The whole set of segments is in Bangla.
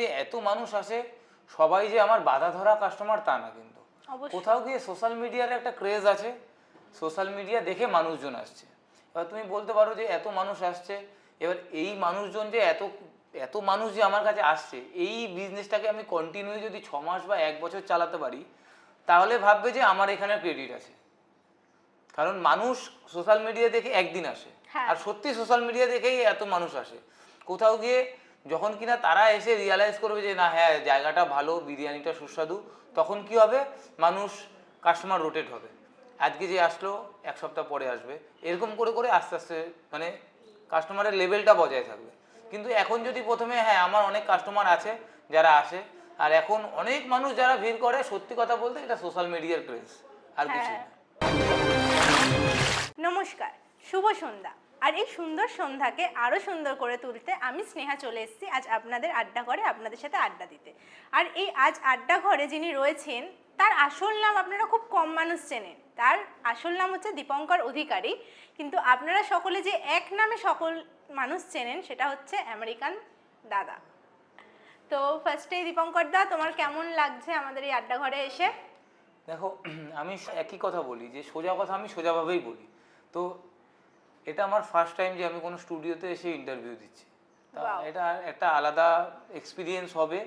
যে এত মানুষ আসে সবাই যে আমার বাধা ধরা কাস্টমার তা না, কিন্তু কোথাও গিয়ে সোশ্যাল মিডিয়ার একটা ক্রেজ আছে, সোশ্যাল মিডিয়া দেখে মানুষজন আসছে। এবার তুমি বলতে পারো যে এত মানুষ আসছে, এবার এই মানুষজন যে এত এত মানুষ যে আমার কাছে আসছে, এই বিজনেসটাকে আমি কন্টিনিউ যদি 6 মাস বা 1 বছর চালাতে পারি, তাহলে ভাববে যে আমার এখানে ক্রেডিট আছে। কারণ মানুষ সোশ্যাল মিডিয়া দেখে একদিন আসে, আর সত্যি সোশ্যাল মিডিয়া দেখেই এত মানুষ আসে। কোথাও গিয়ে যখন কিনা তারা এসে রিয়ালাইজ করবে যে না হ্যাঁ জায়গাটা ভালো, বিরিয়ানিটা সুস্বাদু, তখন কি হবে, মানুষ কাস্টমার রোটেট হবে। আজকে যে আসলো 1 সপ্তাহ পরে আসবে, এরকম করে করে আস্তে আস্তে মানে কাস্টমারের লেভেলটা বজায় থাকবে। কিন্তু এখন যদি প্রথমে হ্যাঁ আমার অনেক কাস্টমার আছে যারা আসে, আর এখন অনেক মানুষ যারা ভিড় করে, সত্যি কথা বলতে এটা সোশ্যাল মিডিয়ার ক্রেজ, আর কিছু না। নমস্কার, শুভ সন্ধ্যা। আর এই সুন্দর সন্ধ্যাকে আরও সুন্দর করে তুলতে আমি স্নেহা চলে এসেছি আজ আপনাদের আড্ডা ঘরে আপনাদের সাথে আড্ডা দিতে। আর এই আজ আড্ডা ঘরে যিনি রয়েছেন তার আসল নাম আপনারা খুব কম মানুষ চেনেন। তার আসল নাম হচ্ছে দীপঙ্কর অধিকারী, কিন্তু আপনারা সকলে যে এক নামে সকল মানুষ চেনেন সেটা হচ্ছে আমেরিকান দাদা। তো ফার্স্টেই দীপঙ্কর দা, তোমার কেমন লাগছে আমাদের এই আড্ডা ঘরে এসে? দেখো, আমি একই কথা বলি, যে সোজা কথা আমি সোজাভাবেই বলি। তো এটা আমার ফার্স্ট টাইম যে আমি কোনো স্টুডিওতে এসে ইন্টারভিউ দিচ্ছি। এটা একটা আলাদা এক্সপিরিয়েন্স হবে,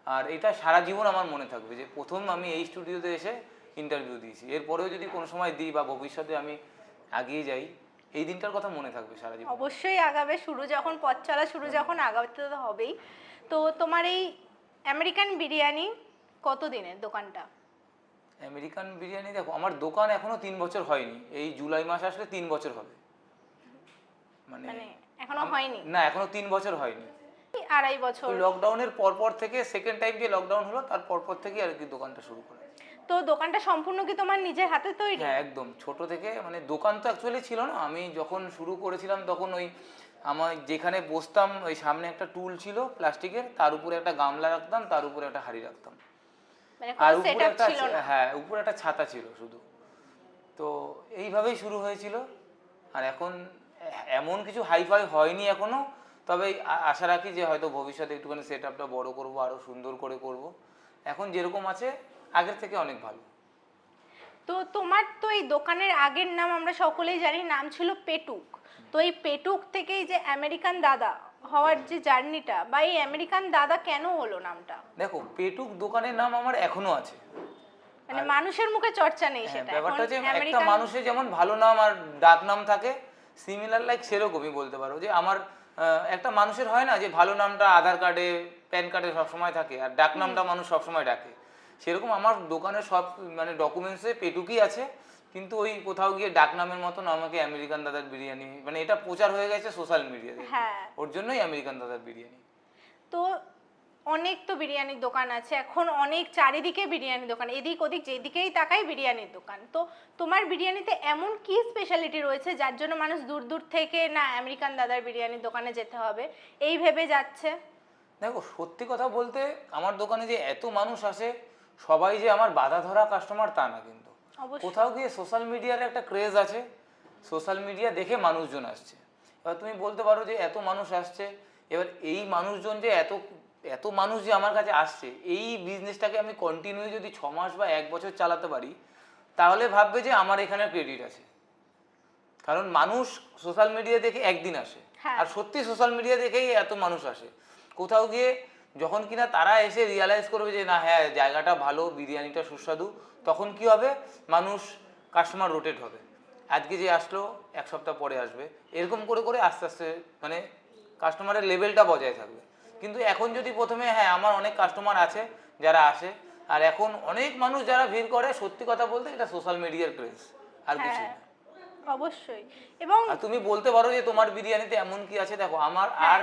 আর এটা সারা জীবন আমার মনে থাকবে যে প্রথম আমি এই স্টুডিওতে এসে ইন্টারভিউ দিয়েছি। এরপরেও যদি কোনো সময় দিই বা ভবিষ্যতে আমি এগিয়ে যাই, এই দিনটার কথা মনে থাকবে সারা জীবন। অবশ্যই আগাবে, শুরু যখন পথ চলা শুরু যখন আগাতে তো হবেই। তো তোমার এই আমেরিকান বিরিয়ানি কত দিনের দোকানটা? আমেরিকান বিরিয়ানি দেখো, আমার দোকান এখনো 3 বছর হয়নি। এই জুলাই মাস আসলে 3 বছর হবে। মানে এখনো হয়নি? না, এখনো 3 বছর হয়নি, 2.5 বছর। লকডাউনের পরপর থেকে, সেকেন্ড টাইম যে লকডাউন হলো তার পরপর থেকে আর কি দোকানটা শুরু করে। তো দোকানটা সম্পূর্ণ কি তোমার নিজের হাতে তৈরি? হ্যাঁ একদম, ছোট থেকে। মানে দোকান তো অ্যাকচুয়ালি ছিল না, আমি যখন শুরু করেছিলাম তখন ওই আমার যেখানে বসতাম ওই সামনে একটা টুল ছিল প্লাস্টিকের, তার উপরে একটা গামলা রাখতাম, তার উপরে একটা হাঁড়ি রাখতাম, আর উপরে একটা উপরে একটা ছাতা ছিল শুধু। তো এইভাবেই শুরু হয়েছিল। আর এখন এমন কিছু হাইফাই হয়নি এখনো, তবে আশা রাখি যে হয়তো ভবিষ্যতে একটুখানি সেট আপটা বড়ো করবো, আরও সুন্দর করে করব। এখন যেরকম আছে আগের থেকে অনেক ভালো। তো তোমার তো এই দোকানের আগের নাম আমরা সকলেই জানি, নাম ছিল পেটুক। তো এই পেটুক থেকেই যে আমেরিকান দাদা হওয়ার যে জার্নিটা, বা এই আমেরিকান দাদা কেন হলো নামটা? দেখো, পেটুক দোকানের নাম আমার এখনো আছে, মানে মানুষের মুখে চর্চা নেই সেটা। ব্যাপারটা যে একটা মানুষের যেমন ভালো নাম আর ডাক নাম থাকে, সিমিলার লাইক সেরকমই বলতে পারো যে আমার একটা মানুষের হয় না যে ভালো নামটা আধার কার্ডে প্যান কার্ডে সবসময় থাকে, আর ডাক নামটা মানুষ সবসময় ডাকে, সেরকম আমার দোকানের সব মানে ডকুমেন্টসে পেটুকই আছে। কিন্তু ওই কোথাও গিয়ে ডাক নামের মতন আমাকে আমেরিকান দাদার বিরিয়ানি, মানে এটা প্রচার হয়ে গেছে সোশ্যাল মিডিয়াতে, ওর জন্যই আমেরিকান দাদার বিরিয়ানি। তো অনেক তো বিরিয়ানির দোকান আছে এখন, অনেক চারিদিকে বিরিয়ানির দোকান, এদিক ওদিক যেদিকেই তাকাই বিরিয়ানির দোকান। তো তোমার বিরিয়ানিতে এমন কি স্পেশালিটি রয়েছে যার জন্য মানুষ দূর দূর থেকে না আমেরিকান দাদার বিরিয়ানির দোকানে যেতে হবে এই ভেবে যাচ্ছে? দেখো, সত্যি কথা বলতে আমার দোকানে যে এত মানুষ আসে সবাই যে আমার বাধা ধরা কাস্টমার তা না, কিন্তু কোথাও গিয়ে সোশ্যাল মিডিয়ার একটা ক্রেজ আছে, সোশ্যাল মিডিয়া দেখে মানুষজন আসছে। এবার তুমি বলতে পারো যে এত মানুষ আসছে, এবার এই মানুষজন যে এত মানুষ যে আমার কাছে আসছে, এই বিজনেসটাকে আমি কন্টিনিউ যদি 6 মাস বা 1 বছর চালাতে পারি, তাহলে ভাববে যে আমার এখানে ক্রেডিট আছে। কারণ মানুষ সোশ্যাল মিডিয়া দেখে একদিন আসে, আর সত্যি সোশ্যাল মিডিয়া দেখেই এত মানুষ আসে। কোথাও গিয়ে যখন কিনা তারা এসে রিয়ালাইজ করবে যে না হ্যাঁ জায়গাটা ভালো, বিরিয়ানিটা সুস্বাদু, তখন কি হবে, মানুষ কাস্টমার রোটেট হবে। আজকে যে আসলো 1 সপ্তাহ পরে আসবে, এরকম করে করে আস্তে আস্তে মানে কাস্টমারের লেভেলটা বজায় থাকবে। কিন্তু এখন যদি প্রথমে হ্যাঁ আমার অনেক কাস্টমার আছে যারা আসে, আর এখন অনেক মানুষ যারা ভিড় করে, সত্যি কথা বলতে এটা সোশ্যাল মিডিয়ার ক্রেজ, আর কিছু না। অবশ্যই। এবং তুমি বলতে পারো যে তোমার বিরিয়ানিতে এমন কি আছে, দেখো আমার আর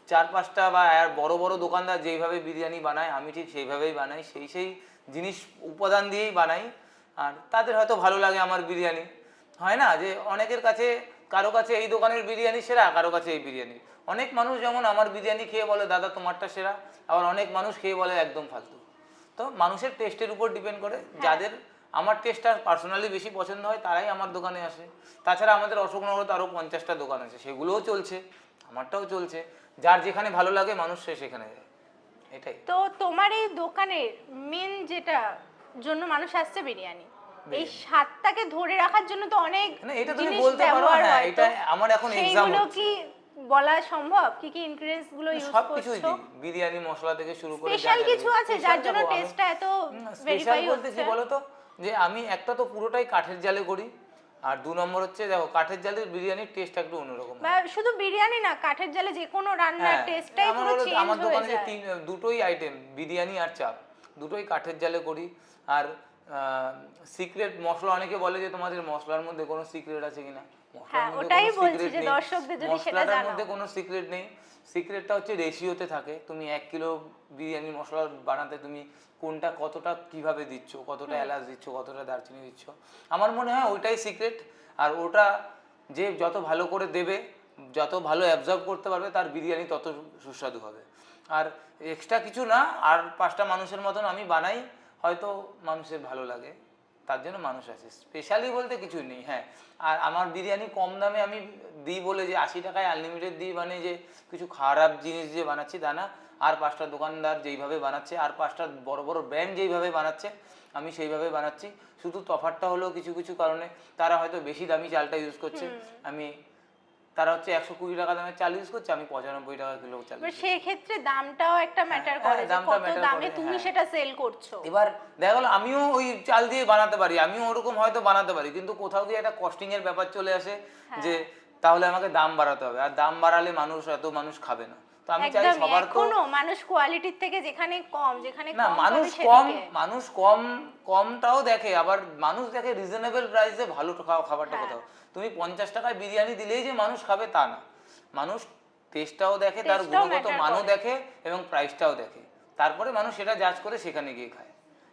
4-5টা বা আর বড় বড় দোকানদার যেইভাবে বিরিয়ানি বানায় আমি ঠিক সেইভাবেই বানাই, সেই জিনিস উপাদান দিয়েই বানাই, আর তাদের হয়তো ভালো লাগে আমার বিরিয়ানি। হয় না যে অনেকের কাছে, কারো কাছে এই দোকানের বিরিয়ানি সেরা, কারো কাছে এই বিরিয়ানি। অনেক মানুষ যেমন আমার বিরিয়ানি খেয়ে বলে দাদা তোমারটা সেরা, আবার অনেক মানুষ খেয়ে বলে একদম ফালতু। তো মানুষের টেস্টের উপর ডিপেন্ড করে, যাদের আমার টেস্টটা পার্সোনালি বেশি পছন্দ হয় তারাই আমার দোকানে আসে। তাছাড়া আমাদের অশোকনগরে আরও 50টা দোকান আছে, সেগুলোও চলছে, আমারটাও চলছে। যার যেখানে ভালো লাগে মানুষ সে সেখানে যায়। এটাই। তো তোমার এই দোকানের মেন যেটা জন্য মানুষ আসছে বিরিয়ানি, এই স্বাদটাকে ধরে রাখার জন্য তো অনেক না এটা তুমি জিনিস বলতে পারো, ব্যবহার হ্যাঁ হয়, এটা তো আমার এখন এক্সাম সেইগুলো হচ্ছে। কি বলা সম্ভব? কি কি ইনগ্রেডিয়েন্টস গুলো ইউজ সব কিছুই করছো? দিই, বিরিয়ানি মশলা থেকে শুরু করে স্পেশাল কিছু আছে যার জন্য টেস্টটা এত স্পেশাল ভেরিফাই বলতে হচ্ছে? কি বলো তো, যে আমি একটা তো পুরোটাই কাঠের জালে করি, আর 2 নম্বর হচ্ছে দেখো কাঠের জালের বিরিয়ানির টেস্ট একটু অন্যরকম বা হয়। শুধু বিরিয়ানি না, কাঠের জালে যে কোনো রান্নার হ্যাঁ টেস্টটাই আমার পুরো হলো চেঞ্জ আমার হয়ে দোকানে যে যায়। দুটোই আইটেম বিরিয়ানি আর চাপ দুটোই কাঠের জালে করি। আর সিক্রেট মশলা, অনেকে বলে যে তোমাদের মশলার মধ্যে কোনো সিক্রেট আছে কিনা, মশলার হ্যাঁ, মধ্যে ওটাই কোনো বলছি সিক্রেট যে নেই, দর্শকদের যদি সেটা মশলাটার জানাও। মধ্যে কোনো সিক্রেট নেই। সিক্রেটটা হচ্ছে রেশিওতে থাকে, তুমি 1 কিলো বিরিয়ানি মশলা বানাতে তুমি কোনটা কতটা কিভাবে দিচ্ছ, কতটা এলাচ দিচ্ছ, কতটা দারচিনি দিচ্ছ, আমার মনে হয় ওইটাই সিক্রেট। আর ওটা যে যত ভালো করে দেবে, যত ভালো অ্যাবজর্ব করতে পারবে, তার বিরিয়ানি তত সুস্বাদু হবে। আর এক্সট্রা কিছু না, আর 5টা মানুষের মতন আমি বানাই, হয়তো মানুষের ভালো লাগে, তার জন্য মানুষ আছে। স্পেশালি বলতে কিছুই নেই। হ্যাঁ, আর আমার বিরিয়ানি কম দামে আমি দিই বলে যে 80 টাকায় আনলিমিটেড দিই, মানে যে কিছু খারাপ জিনিস যে বানাচ্ছি তা না। আর 5টা দোকানদার যেইভাবে বানাচ্ছে, আর 5টা বড় বড় ব্র্যান্ড যেইভাবে বানাচ্ছে, আমি সেইভাবে বানাচ্ছি। শুধু তফাৎটা হলো কিছু কিছু কারণে তারা হয়তো বেশি দামি চালটা ইউজ করছে, তারা হচ্ছে 120 টাকা দামের চাল ইউজ করছে, আমি 95 টাকা কিলো চাল। সেই ক্ষেত্রে দামটাও একটা ম্যাটার করে, যে দামটা কত matter দামে করে, তুমি হ্যাঁ। সেটা সেল করছো। এবার দেখা গেলো আমিও ওই চাল দিয়ে বানাতে পারি, আমিও ওরকম হয়তো বানাতে পারি, কিন্তু কোথাও গিয়ে একটা কস্টিং এর ব্যাপার চলে আসে, যে তাহলে আমাকে দাম বাড়াতে হবে, আর দাম বাড়ালে এত মানুষ খাবে না। তো আমি চাই একদমই, সবার তো এখনো মানুষ কোয়ালিটির থেকে যেখানে কম, যেখানে না, কম মানুষ পাবে কম, সেদিকে। মানুষ কমটাও দেখে, আবার মানুষ দেখে রিজনেবল প্রাইসে ভালো খাবারটা কোথাও। তুমি 50 টাকায় বিরিয়ানি দিলেই যে মানুষ খাবে তা না, মানুষ টেস্টটাও দেখে, তার টেস্টটাও গুণগত matter মানও করে। দেখে এবং প্রাইসটাও দেখে, তারপরে মানুষ সেটা জাজ করে সেখানে গিয়ে খায়,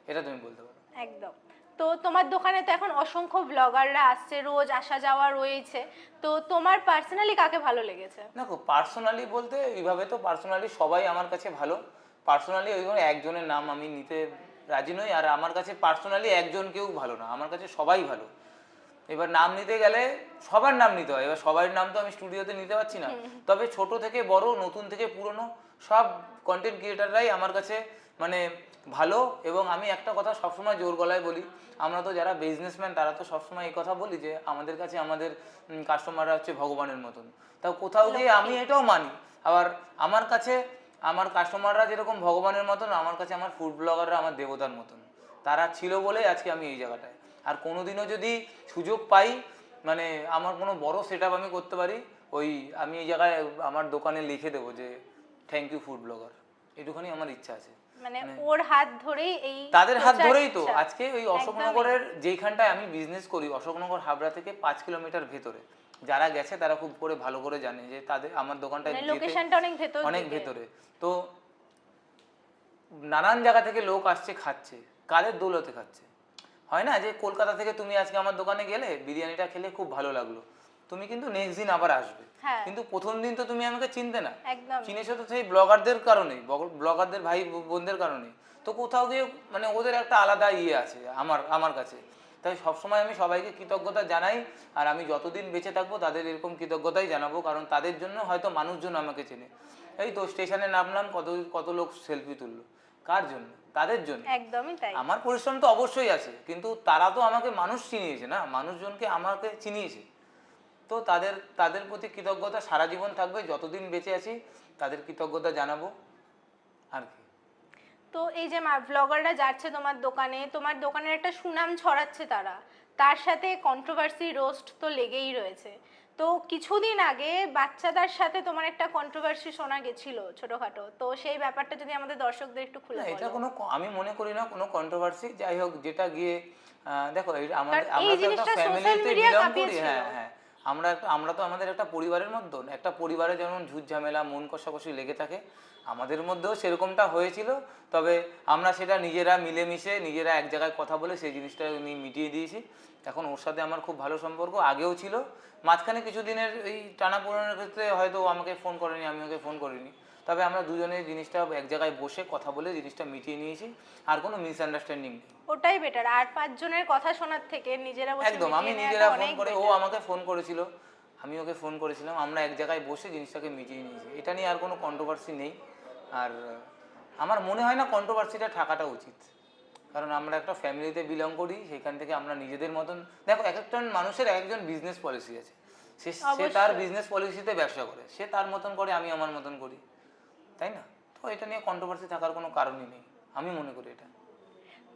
এটা তুমি বলতে পারো। একদম। তো তোমার দোকানে তো এখন অসংখ্য ব্লগাররা আসছে, রোজ আসা যাওয়া রয়েছে, তো তোমার পার্সোনালি কাকে ভালো লেগেছে? দেখো পার্সোনালি বলতে এইভাবে তো পার্সোনালি সবাই আমার কাছে ভালো, পার্সোনালি ওইভাবে একজনের নাম আমি নিতে রাজি নই, আর আমার কাছে পার্সোনালি একজন কেউ ভালো না, আমার কাছে সবাই ভালো। এবার নাম নিতে গেলে সবার নাম নিতে হয়, এবার সবার নাম তো আমি স্টুডিওতে নিতে পারছি না, তবে ছোট থেকে বড়, নতুন থেকে পুরনো সব কন্টেন্ট ক্রিয়েটাররাই আমার কাছে মানে ভালো। এবং আমি একটা কথা সবসময় জোর গলায় বলি, আমরা তো যারা বিজনেসম্যান তারা তো সবসময় এই কথা বলি যে আমাদের কাছে আমাদের কাস্টমাররা হচ্ছে ভগবানের মতন, তাও কোথাও গিয়ে আমি এটাও মানি। আবার আমার কাছে আমার কাস্টমাররা যেরকম ভগবানের মতন, আমার কাছে আমার ফুড ব্লগাররা আমার দেবতার মতন, তারা ছিল বলেই আজকে আমি এই জায়গাটায়। আর কোনোদিনও যদি সুযোগ পাই, মানে আমার কোনো বড় সেট আমি করতে পারি, ওই আমি এই জায়গায় আমার দোকানে লিখে দেবো যে থ্যাংক ইউ ফুড ব্লগার, এটুখানি আমার ইচ্ছা আছে। মানে ওর হাত ধরেই এই তাদের হাত প্রচার ধরেই তো ইচ্ছা। আজকে ওই অশোকনগরের যেইখানটায় আমি বিজনেস করি, অশোকনগর হাবড়া থেকে 5 কিলোমিটার ভেতরে, যারা গেছে তারা খুব করে ভালো করে জানে যে তাদের আমার দোকানটা মানে লোকেশনটা অনেক ভেতর অনেক দিকে। ভেতরে। তো নানান জায়গা থেকে লোক আসছে, খাচ্ছে, কাদের দৌলতে খাচ্ছে। হয় না যে কলকাতা থেকে তুমি আজকে আমার দোকানে গেলে বিরিয়ানিটা খেলে খুব ভালো লাগলো, তুমি কিন্তু নেক্সট দিন আবার আসবে, হ্যাঁ। কিন্তু প্রথম দিন তো তুমি আমাকে চিনতে না, একদম। চিনেছো তো সেই ব্লগারদের কারণেই, ব্লগারদের ভাই বোনদের কারণেই। তো কোথাও গিয়ে মানে ওদের একটা আলাদা ইয়ে আছে আমার কাছে, তাই সবসময় আমি সবাইকে কৃতজ্ঞতা জানাই। আর আমি যতদিন বেঁচে থাকবো তাদের এরকম কৃতজ্ঞতাই জানাবো, কারণ তাদের জন্য হয়তো মানুষজন আমাকে চেনে। এই তো স্টেশনে নামলাম, কত লোক সেলফি তুললো, কার জন্য? তাদের জন্য। একদমই তাই। আমার পরিশ্রম তো অবশ্যই আছে, কিন্তু তারা তো আমাকে মানুষ চিনিয়েছে না, মানুষজনকে আমাকে চিনিয়েছে, তো তাদের প্রতি কৃতজ্ঞতা সারা জীবন থাকবে, যতদিন বেঁচে আছি তাদের কৃতজ্ঞতা জানাবো আর কি। তো এই যে ব্লগাররা যাচ্ছে তোমার দোকানে, তোমার দোকানের একটা সুনাম ছড়াচ্ছে তারা, তার সাথে কন্ট্রোভার্সি রোস্ট তো লেগেই রয়েছে। তো কিছুদিন আগে বাচ্চাদের সাথে তোমার একটা কন্ট্রোভার্সি শোনা গেছিল ছোটখাটো, তো সেই ব্যাপারটা যদি আমাদের দর্শকদের একটু খুলে বলো। এটা কোনো আমি মনে করি না কোনো কন্ট্রোভার্সি, যাই হোক যেটা গিয়ে দেখো আমরা এই তো একটা জিনিসটা সোশ্যাল ফ্যামিলিতে মিডিয়া বিলং করি। কাঁপিয়েছিল। হ্যাঁ, আমরা তো আমাদের একটা পরিবারের মধ্যে, একটা পরিবারে যেমন ঝুট ঝামেলা মন কষাকষি লেগে থাকে, আমাদের মধ্যেও সেরকমটা হয়েছিল। তবে আমরা সেটা নিজেরা মিলেমিশে নিজেরা এক জায়গায় কথা বলে সেই জিনিসটা মিটিয়ে দিয়েছি। এখন ওর সাথে আমার খুব ভালো সম্পর্ক, আগেও ছিল, মাঝখানে কিছুদিনের এই টানাপোড়েনের ক্ষেত্রে হয়তো আমাকে ফোন করেনি, আমি ওকে ফোন করিনি, তবে আমরা দুজনে জিনিসটা এক জায়গায় বসে কথা বলে জিনিসটা মিটিয়ে নিয়েছি, আর কোনো মিসআন্ডারস্ট্যান্ডিং নেই। ওটাই বেটার, আর 5 জনের কথা শোনার থেকে নিজেরা বসে একদম, আমি মিটিয়ে নিজেরা নেওয়াটা ফোন অনেক করে, ও better। আমাকে ফোন করেছিল, আমি ওকে ফোন করেছিলাম, আমরা এক জায়গায় বসে জিনিসটাকে মিটিয়ে নিয়েছি, এটা নিয়ে আর কোনো কন্ট্রোভার্সি নেই। আর আমার মনে হয় না কন্ট্রোভার্সিটা থাকাটা উচিত, কারণ আমরা একটা ফ্যামিলিতে বিলং করি, সেখান থেকে আমরা নিজেদের মতন, দেখো এক একজন মানুষের এক একজন বিজনেস পলিসি আছে, সে তার বিজনেস পলিসিতে ব্যবসা করে, সে তার মতন করে, আমি আমার মতন করি, তাই না? তো এটা নিয়ে কন্ট্রোভার্সি থাকার কোনো কারণই নেই, আমি মনে করি এটা।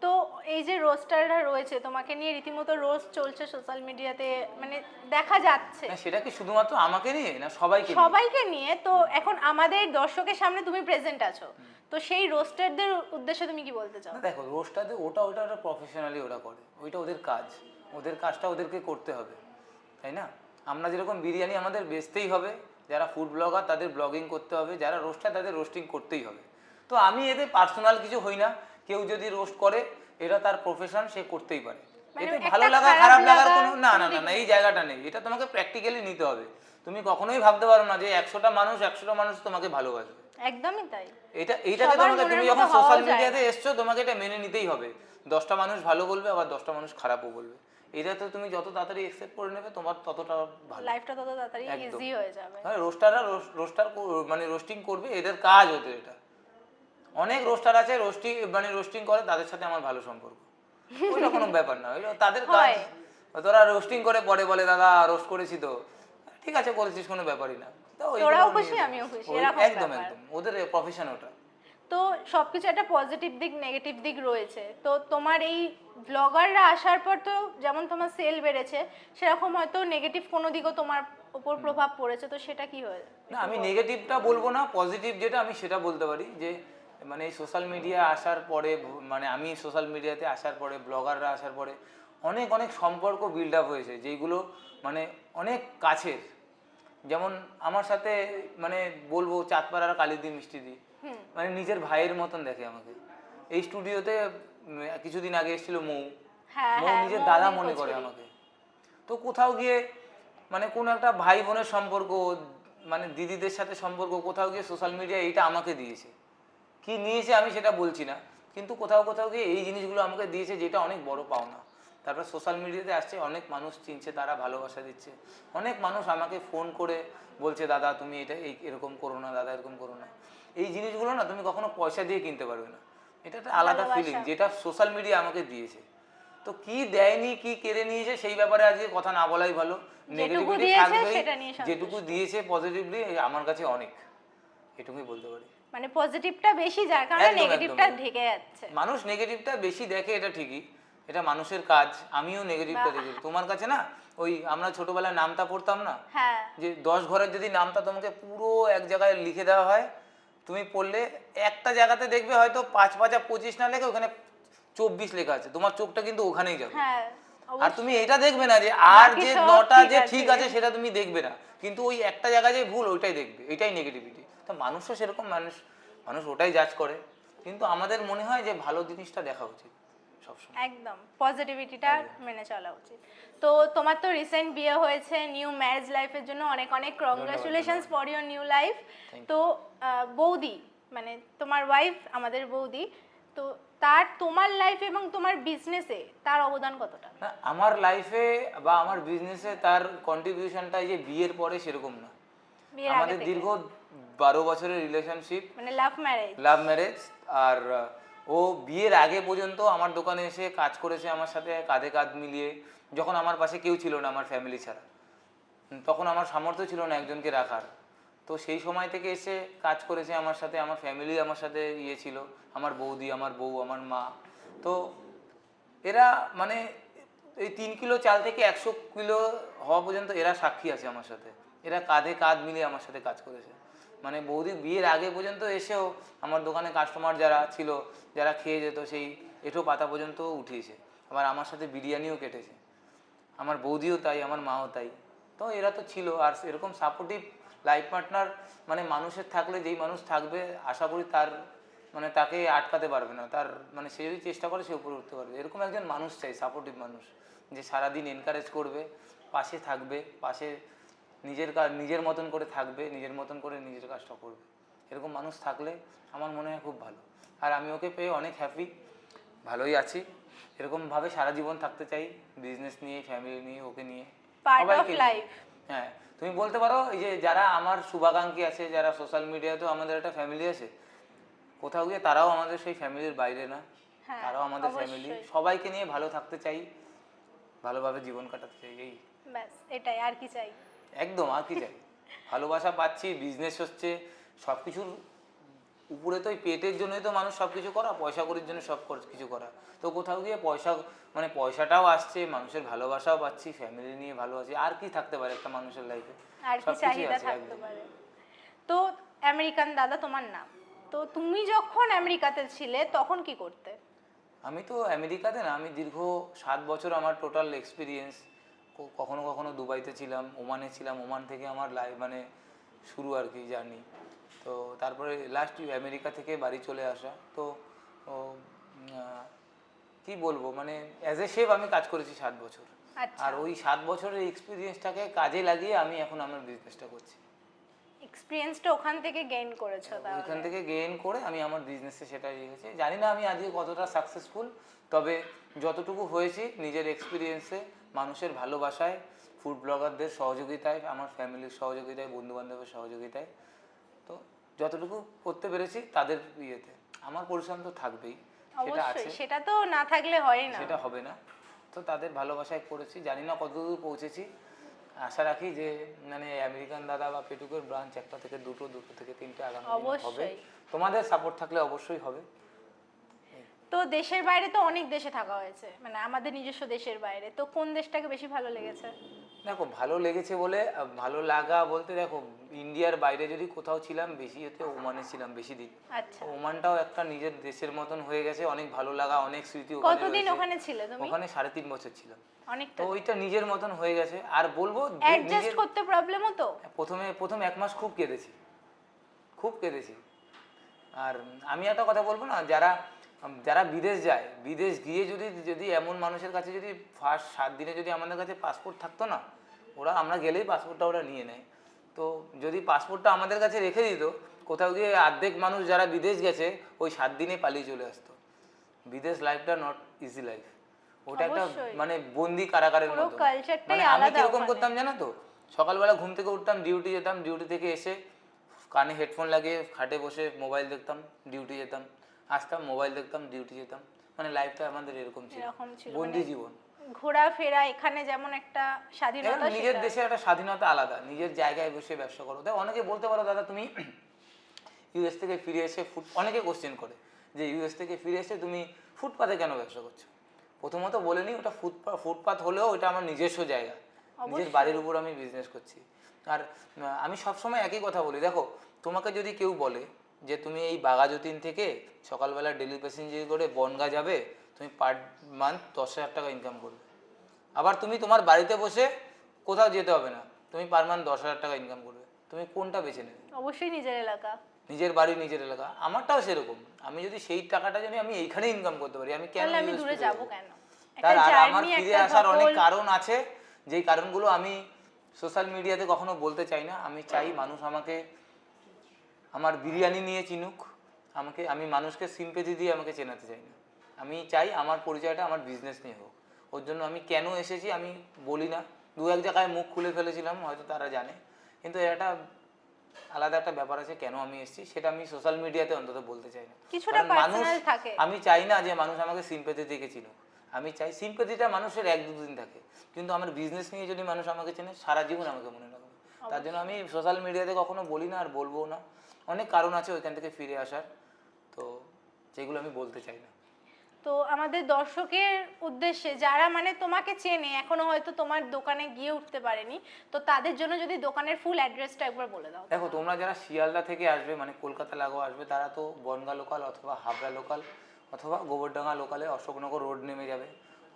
তো এই যে রোস্টাররা রয়েছে তোমাকে নিয়ে রীতিমতো রোস্ট চলছে সোশ্যাল মিডিয়াতে, মানে দেখা যাচ্ছে। না সেটা কি শুধুমাত্র আমাকে নিয়ে না সবাইকে নিয়ে? সবাইকে নিয়ে। তো এখন আমাদের দর্শকের সামনে তুমি প্রেজেন্ট আছো, তো সেই রোস্টারদের উদ্দেশ্যে তুমি কি বলতে চাও? না দেখো, রোস্টারদের ওটা প্রফেশনালি ওরা করে, ওইটা ওদের কাজ, ওদের কাজটা ওদেরকে করতে হবে, তাই না? আমরা যেরকম বিরিয়ানি আমাদের বেচতেই হবে, যারা ফুড ব্লগার তাদের ব্লগিং করতে হবে, যারা রোস্টার তাদের রোস্টিং করতেই হবে। তো আমি এতে পার্সোনাল কিছু হই না, কেউ যদি রোস্ট করে এটা তার প্রফেশন, সে করতেই পারে। এতে ভালো লাগা খারাপ লাগার কোনো না না না না এই জায়গাটা নেই, এটা তোমাকে প্র্যাকটিক্যালি নিতে হবে। তুমি কখনোই ভাবতে পারো না যে 100টা মানুষ তোমাকে ভালোবাসবে, একদমই তাই। এইটাকে তোমাকে, তুমি যখন সোশ্যাল মিডিয়াতে এসছো তোমাকে এটা মেনে নিতেই হবে। 10টা মানুষ ভালো বলবে, আবার 10টা মানুষ খারাপও বলবে, এটা তো তুমি যত তাড়াতাড়ি অ্যাকসেপ্ট করে নেবে তোমার ততটা ভালো, লাইফটা তত তাড়াতাড়ি ইজি হয়ে যাবে। রোস্টাররা মানে রোস্টিং করবে, এদের কাজ ওদের এটা। অনেক রোস্টার আছে রোস্টিং করে, তাদের সাথে আমার ভালো সম্পর্ক, ওইটা কোনো ব্যাপার না, ওইটা তাদের কাজ। তোরা রোস্টিং করে পরে বলে দাদা রোস্ট করেছি, তো ঠিক আছে করেছিস, কোনো ব্যাপারই না। তো তোরাও খুশি আমিও খুশি, এরকম একদম ওদের প্রফেশন ওটা। তো সবকিছু একটা পজিটিভ দিক নেগেটিভ দিক রয়েছে। তো তোমার এই ব্লগাররা আসার পর তো যেমন তোমার সেল বেড়েছে, সেরকম হয়তো নেগেটিভ কোনো দিকও তোমার উপর প্রভাব পড়েছে, তো সেটা কি হয়? না আমি নেগেটিভটা বলবো না, পজিটিভ যেটা আমি সেটা বলতে পারি যে মানে এই সোশ্যাল মিডিয়া আসার পরে, মানে আমি সোশ্যাল মিডিয়াতে আসার পরে, ব্লগাররা আসার পরে অনেক অনেক সম্পর্ক বিল্ড আপ হয়েছে, যেগুলো মানে অনেক কাছের। যেমন আমার সাথে মানে বলবো চাঁদপাড়ার কালিদি মিষ্টিদি, মানে নিজের ভাইয়ের মতন দেখে আমাকে। এই স্টুডিওতে কিছুদিন আগে এসেছিল মৌ, নিজের দাদা মনে করে আমাকে। তো কোথাও গিয়ে মানে কোনো একটা ভাই বোনের সম্পর্ক, মানে দিদিদের সাথে সম্পর্ক, কোথাও গিয়ে সোশ্যাল মিডিয়া এইটা আমাকে দিয়েছে। কি নিয়েছে আমি সেটা বলছি না, কিন্তু কোথাও কোথাও গিয়ে এই জিনিসগুলো আমাকে দিয়েছে, যেটা অনেক বড় পাওনা। তারপর সোশ্যাল মিডিয়াতে আসছে, অনেক মানুষ চিনছে, তারা ভালোবাসা দিচ্ছে, অনেক মানুষ আমাকে ফোন করে বলছে দাদা তুমি এটা এরকম করো না, দাদা এরকম করো না। এই জিনিসগুলো না তুমি কখনো পয়সা দিয়ে কিনতে পারবে না, এটা একটা আলাদা ফিলিং যেটা সোশ্যাল মিডিয়া আমাকে দিয়েছে। তো কি দেয়নি, কি কেড়ে নিয়েছে, সেই ব্যাপারে আজকে কথা না বলাই ভালো। নেগেটিভিটি থাকবেই, যেটুকু দিয়েছে পজিটিভলি আমার কাছে অনেক, এটুকুই বলতে পারি। মানে পজিটিভটা বেশি, যার কারণে নেগেটিভটা ঢেকে যাচ্ছে। মানুষ নেগেটিভটা বেশি দেখে, এটা ঠিকই, এটা মানুষের কাজ। আমিও নেগেটিভটা দেখি তোমার কাছে না। ওই আমরা ছোটবেলায় নামতা পড়তাম না, যে 10 ঘরের যদি নামতা তোমাকে পুরো এক জায়গায় লিখে দেওয়া হয়, তুমি পড়লে একটা জায়গাতে দেখবে হয়তো 5 5 25 না লেখা, ওখানে 24 লেখা আছে, তোমার চোখটা কিন্তু ওখানেই যাবে। আর তুমি এটা দেখবে না যে আর যে 9টা যে ঠিক আছে সেটা তুমি দেখবে না, কিন্তু ওই একটা জায়গায় যে ভুল ওইটাই দেখবে, এটাই নেগেটিভিটি। তো মানুষও সেরকম, মানুষ ওটাই জাজ করে, কিন্তু আমাদের মনে হয় যে ভালো জিনিসটা দেখা উচিত সবসময়, একদম পজিটিভিটিটা মেনে চলা উচিত। তো তোমার তো রিসেন্ট বিয়ে হয়েছে, নিউ ম্যারেজ লাইফের জন্য অনেক অনেক congratulations for your new life. তো বৌদি, মানে তোমার ওয়াইফ, আমাদের বৌদি, তো তার তোমার লাইফে এবং তোমার বিজনেসে তার অবদান কতটা? না আমার লাইফে বা আমার বিজনেসে তার কন্ট্রিবিউশনটা যে বিয়ের পরে সেরকম না, আমাদের দীর্ঘ 12 বছরের রিলেশনশিপ, মানে লাভ ম্যারেজ। আর ও বিয়ের আগে পর্যন্ত আমার দোকানে এসে কাজ করেছে আমার সাথে কাঁধে কাঁধ মিলিয়ে, যখন আমার পাশে কেউ ছিল না আমার ফ্যামিলি ছাড়া, তখন আমার সামর্থ্য ছিল না একজনকে রাখার। তো সেই সময় থেকে এসে কাজ করেছে আমার সাথে, আমার ফ্যামিলি আমার সাথে ছিল, আমার বৌদি, আমার বউ, আমার মা। তো এরা মানে এই 3 কিলো চাল থেকে 100 কিলো হওয়া পর্যন্ত এরা সাক্ষী আছে আমার সাথে, এরা কাঁধে কাঁধ মিলিয়ে আমার সাথে কাজ করেছে। মানে বৌদি বিয়ের আগে পর্যন্ত এসেও আমার দোকানে কাস্টমার যারা ছিল, যারা খেয়ে যেত, সেই এঁঠো পাতা পর্যন্ত উঠিয়েছে, আবার আমার সাথে বিরিয়ানিও কেটেছে। আমার বৌদিও তাই, আমার মাও তাই। তো এরা তো ছিল। আর এরকম সাপোর্টিভ লাইফ পার্টনার মানে মানুষের থাকলে, যেই মানুষ থাকবে আশা করি তার মানে তাকে আটকাতে পারবে না, তার মানে সে যদি চেষ্টা করে সে উপরে উঠতে পারবে। এরকম একজন মানুষ চাই, সাপোর্টিভ মানুষ, যে সারাদিন এনকারেজ করবে, পাশে থাকবে, পাশে নিজের মতন করে থাকবে, নিজের মতন করে নিজের কাজটা করবে। এরকম মানুষ থাকলে আমার মনে হয় খুব ভালো। আর আমি ওকে পেয়ে অনেক হ্যাপি, ভালোই আছি। এরকমভাবে সারা জীবন থাকতে চাই, বিজনেস নিয়ে, ফ্যামিলি নিয়ে, ওকে নিয়ে, সবাইকে নিয়ে। হ্যাঁ, তুমি বলতে পারো এই যে যারা আমার শুভাকাঙ্ক্ষী আছে, যারা সোশ্যাল মিডিয়াতেও আমাদের একটা ফ্যামিলি আছে, কোথাও গিয়ে তারাও আমাদের সেই ফ্যামিলির বাইরে না, হ্যাঁ, তারাও আমাদের ফ্যামিলি, অবশ্যই। সবাইকে নিয়ে ভালো থাকতে চাই, ভালোভাবে জীবন কাটাতে চাই, এই ব্যাস এটাই, আর কি চাই? একদম, আর কি চাই? ভালোবাসা পাচ্ছি, বিজনেস হচ্ছে, সব কিছুর উপরে তো এই পেটের জন্যই তো মানুষ সব কিছু করা, পয়সা করির জন্য সব কিছু করা। তো কোথাও গিয়ে পয়সা মানে পয়সাটাও আসছে, মানুষের ভালোবাসাও পাচ্ছি, ফ্যামিলি নিয়ে ভালো আছি, আর কি থাকতে পারে একটা মানুষের লাইফে? আর কি চাহিদা থাকতে পারে? তো আমেরিকান দাদা তোমার নাম, তো তুমি যখন আমেরিকাতে ছিলে তখন কি করতে? আমি তো আমেরিকাতে না, আমি দীর্ঘ 7 বছর আমার টোটাল এক্সপিরিয়েন্স। কখনো কখনো দুবাইতে ছিলাম, ওমানে ছিলাম, ওমান থেকে আমার লাইফ মানে শুরু আর কি জার্নি। তো তারপরে লাস্ট আমেরিকা থেকে বাড়ি চলে আসা। তো ও, কি বলবো, মানে অ্যাজ এ শেফ আমি কাজ করেছি 7 বছর। আচ্ছা, আর ওই 7 বছরের এক্সপিরিয়েন্সটাকে কাজে লাগিয়ে আমি এখন আমার বিজনেসটা করছি। এক্সপেরিয়েন্সটা ওখান থেকে গেইন করেছো ওইখান তাহলে? থেকে গেইন করে আমি আমার বিজনেসে সেটা রেখেছি। জানি না আমি আজকে কতটা সাকসেসফুল, তবে যতটুকু হয়েছি নিজের এক্সপিরিয়েন্সে, মানুষের ভালোবাসায়, ফুড ব্লগারদের সহযোগিতায়, আমার ফ্যামিলির সহযোগিতায়, বন্ধুবান্ধবের সহযোগিতায়, তো যতটুকু করতে পেরেছি তাদের ইয়েতে। আমার পরিশ্রম তো থাকবেই, সেটা আছে, অবশ্যই, সেটা তো না থাকলে হয় না। সেটা হবে না। তো তাদের ভালোবাসায় করেছি, জানি না কতদূর পৌঁছেছি। আশা রাখি যে মানে আমেরিকান দাদা বা পেটুকের ব্রাঞ্চ একটা থেকে দুটো, দুটো থেকে তিনটে আগামী দিনে হবে। অবশ্যই। তোমাদের সাপোর্ট থাকলে অবশ্যই হবে। তো দেশের বাইরে তো অনেক দেশে থাকা হয়েছে, মানে আমাদের নিজস্ব দেশের বাইরে, তো কোন দেশটাকে বেশি ভালো লেগেছে? দেখো, ভালো লেগেছে বলে ভালো লাগা বলতে, দেখো ইন্ডিয়ার বাইরে যদি কোথাও ছিলাম, বেশি হতে ওমানে ছিলাম বেশি দিন। আচ্ছা, ওমানটাও একটা নিজের দেশের মতন হয়ে গেছে, অনেক ভালো লাগা, অনেক স্মৃতি ওখানে কতদিন রয়েছে। ওখানে ছিলে তুমি? ওখানে 3.5 বছর ছিলাম। অনেকটা। তো ওইটা নিজের মতন হয়ে গেছে। আর বলবো অ্যাডজাস্ট করতে প্রবলেম হতো? প্রথম 1 মাস খুব কেঁদেছি, খুব কেঁদেছি। আর আমি একটা কথা বলবো না, যারা যারা বিদেশ যায়, বিদেশ গিয়ে যদি যদি এমন মানুষের কাছে যদি ফার্স্ট 7 দিনে যদি আমাদের কাছে পাসপোর্ট থাকতো না, আমরা গেলেই পাসপোর্টটা ওরা নিয়ে নেয়। তো যদি পাসপোর্টটা আমাদের কাছে রেখে দিত, কোথাও গিয়ে অর্ধেক মানুষ যারা বিদেশ গেছে ওই 7 দিনে পালিয়ে চলে আসতো। বিদেশ লাইফটা নট ইজি লাইফ, ওটা একটা অবশ্যই। মানে বন্দি কারাগারের পুরো মতো। কালচারটাই মানে আমি আলাদা কিরকম ওখানে। করতাম জানো তো, সকালবেলা ঘুম থেকে উঠতাম, ডিউটি যেতাম, ডিউটি থেকে এসে কানে হেডফোন লাগিয়ে খাটে বসে মোবাইল দেখতাম, ডিউটি যেতাম, আসতাম, মোবাইল দেখতাম, ডিউটি যেতাম। মানে লাইফটা আমাদের এরকম ছিল, বন্দি জীবন। ঘোরাফেরা এখানে যেমন একটা স্বাধীনতা, নিজের সেটা দেশের একটা স্বাধীনতা আলাদা, নিজের জায়গায় বসে ব্যবসা করো। দেখো, অনেকে বলতে পারো দাদা তুমি ইউএস থেকে ফিরে এসে অনেকে কোশ্চেন করে যে ইউএস থেকে ফিরে এসে তুমি ফুটপাতে কেন ব্যবসা করছো? প্রথমত বলে নিই, ওটা ফুটপাত হলেও ওটা আমার নিজস্ব জায়গা, নিজের বাড়ির উপর আমি বিজনেস করছি। আর আমি সবসময় একই কথা বলি, দেখো তোমাকে যদি কেউ বলে যে তুমি এই বাঘাযতীন থেকে সকালবেলা ডেলি প্যাসেঞ্জার করে বনগা যাবে, তুমি পার মান্থ 10,000 টাকা ইনকাম করবে, আবার তুমি তোমার বাড়িতে বসে কোথাও যেতে হবে না, তুমি পার মান্থ 10,000 টাকা ইনকাম করবে, তুমি কোনটা বেছে নেবে? অবশ্যই নিজের এলাকা, নিজের বাড়ি, নিজের এলাকা। আমারটাও সেরকম, আমি যদি সেই টাকাটা যদি আমি এইখানে ইনকাম করতে পারি, আমি কেন আমি দূরে যাব কেন? তার আর আমার ফিরে আসার অনেক কারণ আছে, যেই কারণগুলো আমি সোশ্যাল মিডিয়াতে কখনো বলতে চাই না। আমি চাই মানুষ আমাকে আমার বিরিয়ানি নিয়ে চিনুক, আমি মানুষকে সিম্পেথি দিয়ে আমাকে চেনাতে চাই না। আমি চাই আমার পরিচয়টা আমার বিজনেস নিয়ে হোক। ওর জন্য আমি কেন এসেছি আমি বলি না, 2-1 জায়গায় মুখ খুলে ফেলেছিলাম, হয়তো তারা জানে, কিন্তু এটা আলাদা একটা ব্যাপার আছে কেন আমি এসেছি, সেটা আমি সোশ্যাল মিডিয়াতে অন্তত বলতে চাই না। কিছুটা পার্সোনাল থাকে। আমি চাই না যে মানুষ আমাকে সিম্পেথি থেকে চিনুক, আমি চাই সিম্পেথিটা মানুষের 1-2 দিন থাকে, কিন্তু আমার বিজনেস নিয়ে যদি মানুষ আমাকে চেনে সারা জীবন আমাকে মনে রাখবে। তার জন্য আমি সোশ্যাল মিডিয়াতে কখনো বলি না, আর বলবো না। অনেক কারণ আছে ওইখান থেকে ফিরে আসার, তো যেগুলো আমি বলতে চাই না। তো আমাদের দর্শকের উদ্দেশ্যে, যারা মানে তোমাকে চেনে এখনো হয়তো তোমার দোকানে গিয়ে উঠতে পারেনি, তো তাদের জন্য যদি দোকানের ফুল অ্যাড্রেসটা একবার বলে দাও। দেখো, তোমরা যারা শিয়ালদা থেকে আসবে, মানে কলকাতা লাগোয়া আসবে, তারা তো বনগা লোকাল অথবা হাবড়া লোকাল অথবা গোবরডাঙ্গা লোকালে অশোকনগর রোড নেমে যাবে।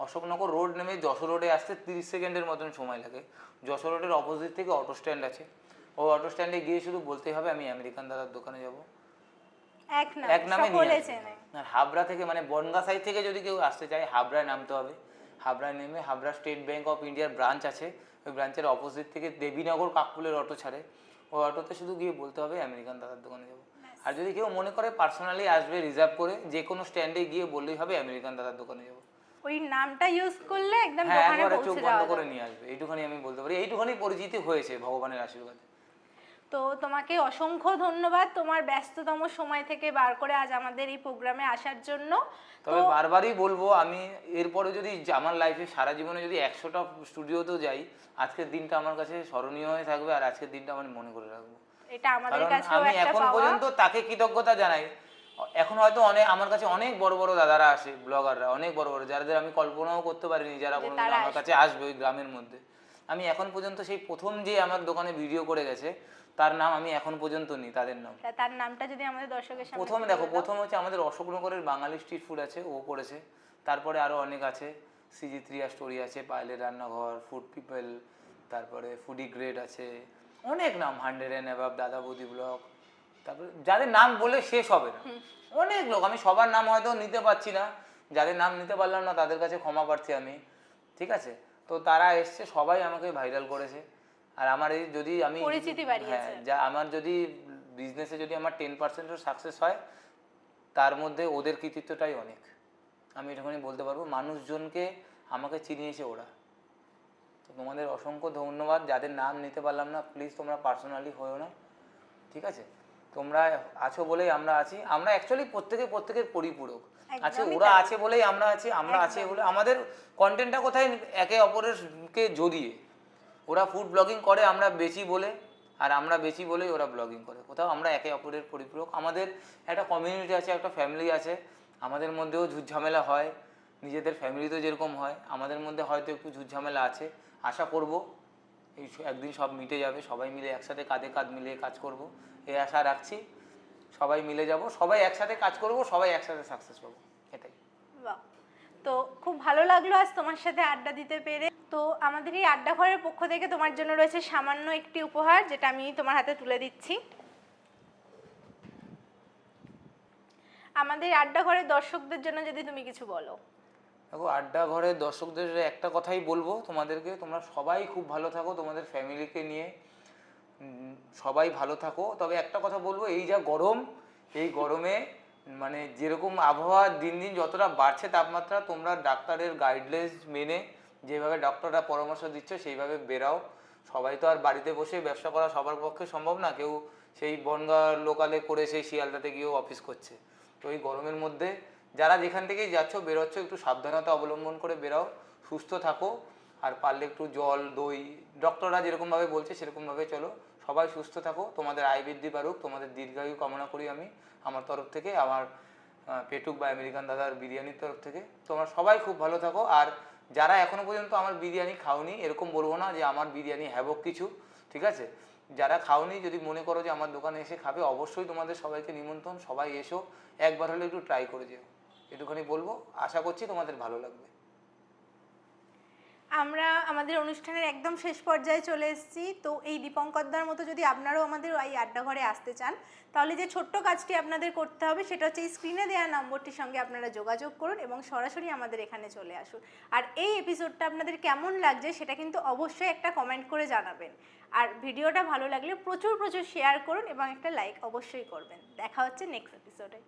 অশোকনগর রোড নেমে যশোর রোডে আসতে 30 সেকেন্ডের মতন সময় লাগে। যশোর রোডের অপোজিট থেকে অটো স্ট্যান্ড আছে, ওই অটো স্ট্যান্ডে গিয়ে শুধু বলতেই হবে আমি আমেরিকান দাদার দোকানে যাব, এক নামে নিয়ে আসবে। আর হাবড়া থেকে মানে বনগা সাইড থেকে যদি কেউ আসতে চায়, হাবড়ায় নামতে হবে। হাবড়ায় নেমে হাবড়া স্টেট ব্যাংক অফ ইন্ডিয়ার ব্রাঞ্চ আছে, ওই ব্রাঞ্চের অপোজিট থেকে দেবীনগর কাকপুলের অটো ছাড়ে, ওই অটোতে শুধু গিয়ে বলতে হবে আমেরিকান দাদার দোকানে যাব। আর যদি কেউ মনে করে পার্সোনালি আসবে, রিজার্ভ করে যে কোনো স্ট্যান্ডে গিয়ে বললেই হবে আমেরিকান দাদার দোকানে যাব। ওই নামটা ইউজ করলে একদম হ্যাঁ, দোকানে একবারে চোখ পৌঁছে বন্ধ যাওয়া করে যাবে। নিয়ে আসবে, এইটুখানি আমি বলতে পারি। এইটুখানি পরিচিতি হয়েছে ভগবানের আশীর্বাদে। তো তোমাকে অসংখ্য ধন্যবাদ তোমার ব্যস্ততম সময় থেকে বার করে আজ আমাদের এই প্রোগ্রামে আসার জন্য। তবে বারবারই বলবো, আমি এরপরে যদি আমার লাইফে সারা জীবনে যদি 100টা স্টুডিওতেও যাই, আজকের দিনটা আমার কাছে স্মরণীয় হয়ে থাকবে, আর আজকের দিনটা আমি মনে করে রাখবো। এটা আমাদের কাছেও আমি একটা এখন পাওয়া। পর্যন্ত তাকে কৃতজ্ঞতা জানাই। এখন হয়তো আমার কাছে অনেক বড় বড় দাদারা আসে, ব্লগাররা অনেক বড় বড়, যাদের আমি কল্পনাও করতে পারিনি যারা কোনোদিন আমার কাছে আসবে ওই গ্রামের মধ্যে। আমি এখন পর্যন্ত সেই প্রথম যে আমার দোকানে ভিডিও করে গেছে তার নাম আমি এখন পর্যন্ত নিই, তাদের নাম। তার নামটা যদি আমাদের দর্শকের সামনে প্রথম দেখো, প্রথম হচ্ছে আমাদের অশোকনগরের বাঙালি স্ট্রিট ফুড আছে, ও করেছে। তারপরে আরও অনেক আছে, সিজি3 স্টোরি আছে, পায়েলের রান্নাঘর, ফুড পিপল, তারপরে ফুডি গ্রেড আছে, অনেক নাম, 100 and above, দাদা বৌদি ব্লগ, তারপরে যাদের নাম বলে শেষ হবে না, অনেক লোক। আমি সবার নাম হয়তো নিতে পারছি না, যাদের নাম নিতে পারলাম না তাদের কাছে ক্ষমা পাচ্ছি আমি, ঠিক আছে? তো তারা এসছে, সবাই আমাকে ভাইরাল করেছে। আর আমার এই যদি আমি পরিচিতি বাড়িয়েছে। যা আমার যদি বিজনেসে যদি আমার 10%ও সাকসেস হয়, তার মধ্যে ওদের কৃতিত্বটাই অনেক। আমি এটুকুনি বলতে পারবো, মানুষজনকে আমাকে চিনিয়েছে ওরা। তো তোমাদের অসংখ্য ধন্যবাদ। যাদের নাম নিতে পারলাম না, প্লিজ তোমরা পার্সোনালি হয়েও না, ঠিক আছে? তোমরা আছো বলেই আমরা আছি। আমরা অ্যাকচুয়ালি প্রত্যেকের পরিপূরক আছে। ওরা আছে বলেই আমরা আছি, আমরা আছি বলে আমাদের কন্টেন্টটা কোথায় একে অপরেরকে জড়িয়ে। ওরা ফুড ব্লগিং করে আমরা বেশি বলে, আর আমরা বেশি বলেই ওরা ব্লগিং করে। কোথাও আমরা একে অপরের পরিপূরক। আমাদের একটা কমিউনিটি আছে, একটা ফ্যামিলি আছে। আমাদের মধ্যেও ঝুটঝামেলা হয়, নিজেদের ফ্যামিলিতেও যেরকম হয়, আমাদের মধ্যে হয়তো একটু ঝুটঝামেলা আছে। আশা করব এই একদিন সব মিটে যাবে, সবাই মিলে একসাথে কাঁধে কাঁধ মিলিয়ে কাজ করব, এই আশা রাখছি। সবাই মিলে যাব, সবাই একসাথে কাজ করব, সবাই একসাথে সাকসেস পাবো, এটাই। বাহ, তো খুব ভালো লাগলো আজ তোমার সাথে আড্ডা দিতে পেরে। তো আমাদের এই আড্ডা ঘরের পক্ষ থেকে তোমার জন্য রয়েছে সামান্য একটি উপহার, যেটা আমি তোমার হাতে তুলে দিচ্ছি। আমাদের আড্ডা ঘরের দর্শকদের জন্য যদি তুমি কিছু বলো। দেখো, আড্ডা ঘরের দর্শকদের একটা কথাই বলবো তোমাদেরকে, তোমরা সবাই খুব ভালো থাকো, তোমাদের ফ্যামিলিকে নিয়ে সবাই ভালো থাকো। তবে একটা কথা বলবো, এই যা গরম, এই গরমে মানে যেরকম আবহাওয়া দিন দিন যতটা বাড়ছে তাপমাত্রা, তোমরা ডাক্তারের গাইডলাইন্স মেনে যেভাবে ডক্টররা পরামর্শ দিচ্ছে সেইভাবে বেরাও। সবাই তো আর বাড়িতে বসে ব্যবসা করা সবার পক্ষে সম্ভব না। কেউ সেই বনগাঁ লোকালে করে সেই শিয়ালদাতে গিয়েও অফিস করছে। তো এই গরমের মধ্যে যারা যেখান থেকেই যাচ্ছ বেরোচ্ছ, একটু সাবধানতা অবলম্বন করে বেরাও, সুস্থ থাকো। আর পারলে একটু জল, দই, ডক্টররা যেরকমভাবে বলছে সেরকমভাবে চলো। সবাই সুস্থ থাকো, তোমাদের আয় বৃদ্ধি বাড়ুক, তোমাদের দীর্ঘায়ু কামনা করি আমি আমার তরফ থেকে, আমার পেটুক বা আমেরিকান দাদার বিরিয়ানির তরফ থেকে। তোমরা সবাই খুব ভালো থাকো। আর যারা এখনও পর্যন্ত আমার বিরিয়ানি খাওনি, এরকম বলবো না যে আমার বিরিয়ানি হ্যাবক কিছু, ঠিক আছে? যারা খাওনি, যদি মনে করো যে আমার দোকানে এসে খাবে, অবশ্যই তোমাদের সবাইকে নিমন্ত্রণ, সবাই এসো, একবার হলে একটু ট্রাই করে যেও, এটুখানি বলবো। আশা করছি তোমাদের ভালো লাগবে। আমরা আমাদের অনুষ্ঠানের একদম শেষ পর্যায়ে চলে এসেছি। তো এই দীপঙ্করদার মতো যদি আপনারাও আমাদের এই আড্ডা ঘরে আসতে চান, তাহলে যে ছোট্ট কাজটি আপনাদের করতে হবে সেটা হচ্ছে এই স্ক্রিনে দেওয়া নম্বরটির সঙ্গে আপনারা যোগাযোগ করুন এবং সরাসরি আমাদের এখানে চলে আসুন। আর এই এপিসোডটা আপনাদের কেমন লাগছে সেটা কিন্তু অবশ্যই একটা কমেন্ট করে জানাবেন। আর ভিডিওটা ভালো লাগলে প্রচুর শেয়ার করুন এবং একটা লাইক অবশ্যই করবেন। দেখা হচ্ছে নেক্সট এপিসোডে।